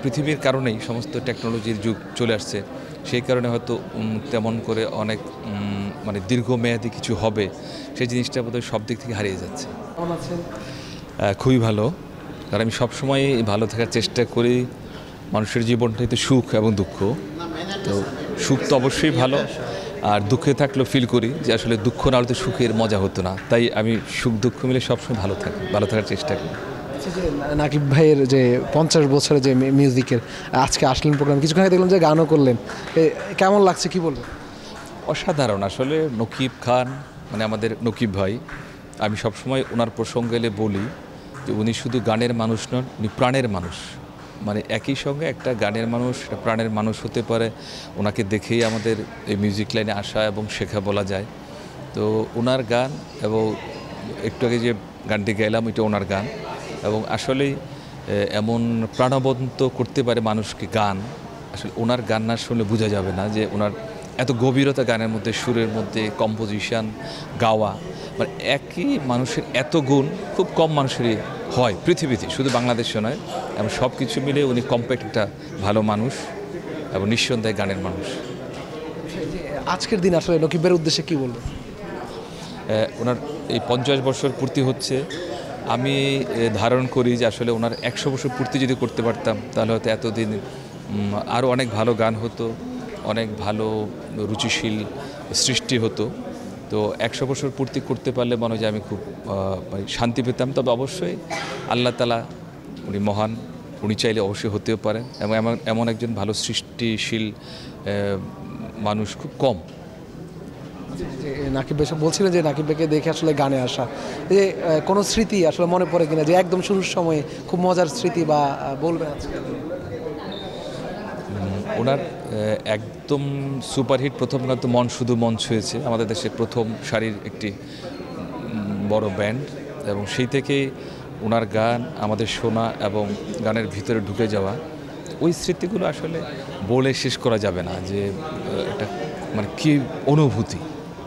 পৃথিবীর কারণেই সমস্ত টেকনোলজির যুগ চলে আসছে, সেই কারণে হয়তো তেমন করে অনেক মানে দীর্ঘমেয়াদী কিছু হবে সেই জিনিসটা বোধহয় সব দিক থেকে হারিয়ে যাচ্ছে। কেমন আছেন? খুবই ভালো, কারণ আমি সবসময় ভালো থাকার চেষ্টা করি। মানুষের জীবনটাই তো সুখ এবং দুঃখ, তো সুখ তো অবশ্যই ভালো, আর দুঃখে থাকলেও ফিল করি যে আসলে দুঃখ না হলে তো সুখের মজা হতো না, তাই আমি সুখ দুঃখ মিলে সবসময় ভালো থাকার চেষ্টা করি। যে নাকিব ভাইয়ের যে 50 বছরের যে মিউজিকের আজকে আসলেন প্রোগ্রাম, কিছুক্ষণ আগে দেখলাম যে গানও করলেন, কেমন লাগছে কি বলবেন? অসাধারণ আসলে। নকিব খান মানে আমাদের নকিব ভাই, আমি সবসময় ওনার প্রসঙ্গ এলে বলি যে উনি শুধু গানের মানুষ নন, উনি প্রাণের মানুষ। মানে একই সঙ্গে একটা গানের মানুষ, একটা প্রাণের মানুষ হতে পারে, ওনাকে দেখেই আমাদের এই মিউজিক লাইনে আসা এবং শেখা বলা যায়। তো ওনার গান, এবং একটু আগে যে গানটি গাইলাম এটা ওনার গান, এবং আসলেই এমন প্রাণবন্ত করতে পারে মানুষকে গান। আসলে ওনার গান না শুনলে বোঝা যাবে না যে ওনার এত গভীরতা গানের মধ্যে, সুরের মধ্যে, কম্পোজিশন, গাওয়া, মানে একই মানুষের এত গুণ খুব কম মানুষেরই হয় পৃথিবীতে, শুধু বাংলাদেশে নয়। এবং সব কিছু মিলে উনি কমপ্লিট একটা ভালো মানুষ এবং নিঃসন্দেহে গানের মানুষ। আজকের দিন আসলে নকিবের উদ্দেশ্যে কি বলবেন? ওনার এই 50 বছর পূর্তি হচ্ছে, আমি ধারণ করি যে আসলে ওনার 100 বছর পূর্তি যদি করতে পারতাম তাহলে হয়তো এতদিন আরও অনেক ভালো গান হতো, অনেক ভালো রুচিশীল সৃষ্টি হতো। তো 100 বছর পূর্তি করতে পারলে মনে হয় যে আমি খুব শান্তি পেতাম। তবে অবশ্যই আল্লাহ তাআলা উনি মহান, উনি চাইলে অবশ্যই হতেও পারেন, এবং এমন একজন ভালো সৃষ্টিশীল মানুষ খুব কম। নাকিব ভাই বলছিলেন যে নাকিব ভাইকে দেখে আসলে গানে আসা, যে কোনো স্মৃতি আসলে মনে পড়ে কিনা, যে একদম শুরুর সময়ে খুব মজার স্মৃতি বা বলবেন আজকে? ওনার একদম সুপারহিট প্রথম গান তো মন শুধু মন ছুঁয়েছে, আমাদের দেশের প্রথম সারির একটি বড় ব্যান্ড, এবং সেই থেকেই ওনার গান আমাদের শোনা এবং গানের ভিতরে ঢুকে যাওয়া, ওই স্মৃতিগুলো আসলে বলে শেষ করা যাবে না যে এটা মানে কী অনুভূতি।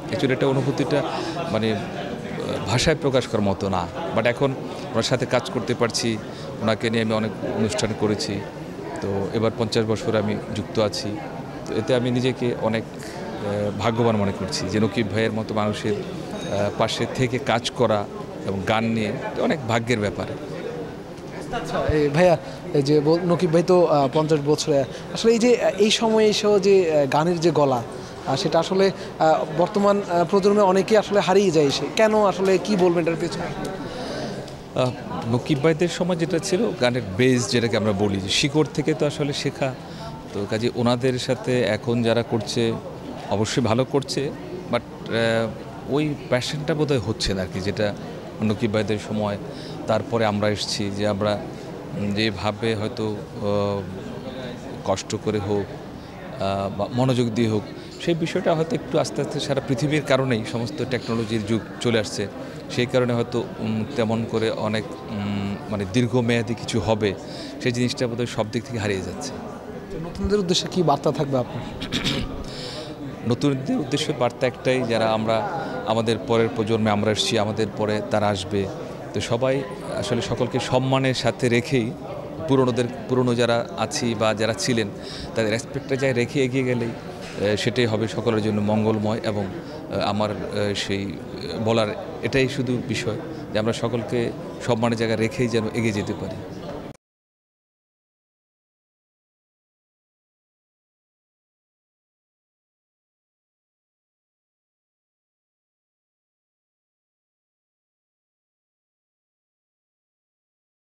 অ্যাকচুয়ালি এটা অনুভূতিটা মানে ভাষায় প্রকাশ করার মতো না। বাট এখন ওনার সাথে কাজ করতে পারছি, ওনাকে নিয়ে আমি অনেক অনুষ্ঠান করেছি, তো এবার 50 বছর আমি যুক্ত আছি। তো এতে আমি নিজেকে অনেক ভাগ্যবান মনে করছি যে নকিব ভাইয়ের মতো মানুষের পাশে থেকে কাজ করা এবং গান নিয়ে অনেক ভাগ্যের ব্যাপার। আচ্ছা ভাইয়া, এই যে নকিব ভাই তো 50 বছরে আসলে এই যে এই সময়ে এসেও যে গানের যে গলা, সেটা আসলে বর্তমান প্রজন্মে অনেকেই আসলে হারিয়ে যায়, সে কেন আসলে কি বলবেন এটার পেছনে? নকিব ভাইদের সময় যেটা ছিল গানের বেস, যেটাকে আমরা বলি যে শিকড় থেকে তো আসলে শেখা, তো কাজে ওনাদের সাথে এখন যারা করছে অবশ্যই ভালো করছে, বাট ওই প্যাশনটা বোধহয় হচ্ছে না আর কি, যেটা নকিব ভাইদের সময়। তারপরে আমরা এসেছি যে আমরা যেভাবে হয়তো কষ্ট করে হোক বা মনোযোগ দিয়ে হোক, সেই বিষয়টা হয়তো একটু আস্তে আস্তে সারা পৃথিবীর কারণেই সমস্ত টেকনোলজির যুগ চলে আসছে, সেই কারণে হয়তো তেমন করে অনেক মানে দীর্ঘমেয়াদী কিছু হবে সেই জিনিসটা বোধহয় সব দিক থেকে হারিয়ে যাচ্ছে। নতুনদের উদ্দেশ্যে কি বার্তা থাকবে আপনার? নতুনদের উদ্দেশ্যে বার্তা একটাই, যারা আমরা আমাদের পরের প্রজন্মে আমরা এসেছি, আমাদের পরে তারা আসবে, তো সবাই আসলে সকলকে সম্মানের সাথে রেখেই পুরনো যারা আছি বা যারা ছিলেন তাদের রেসপেক্টটা যাই রেখে এগিয়ে গেলেই সেটাই হবে সকলের জন্য মঙ্গলময়। এবং আমার সেই বলার এটাই শুধু বিষয় যে আমরা সকলকে সম্মানের জায়গায় রেখেই যেন এগিয়ে যেতে পারি।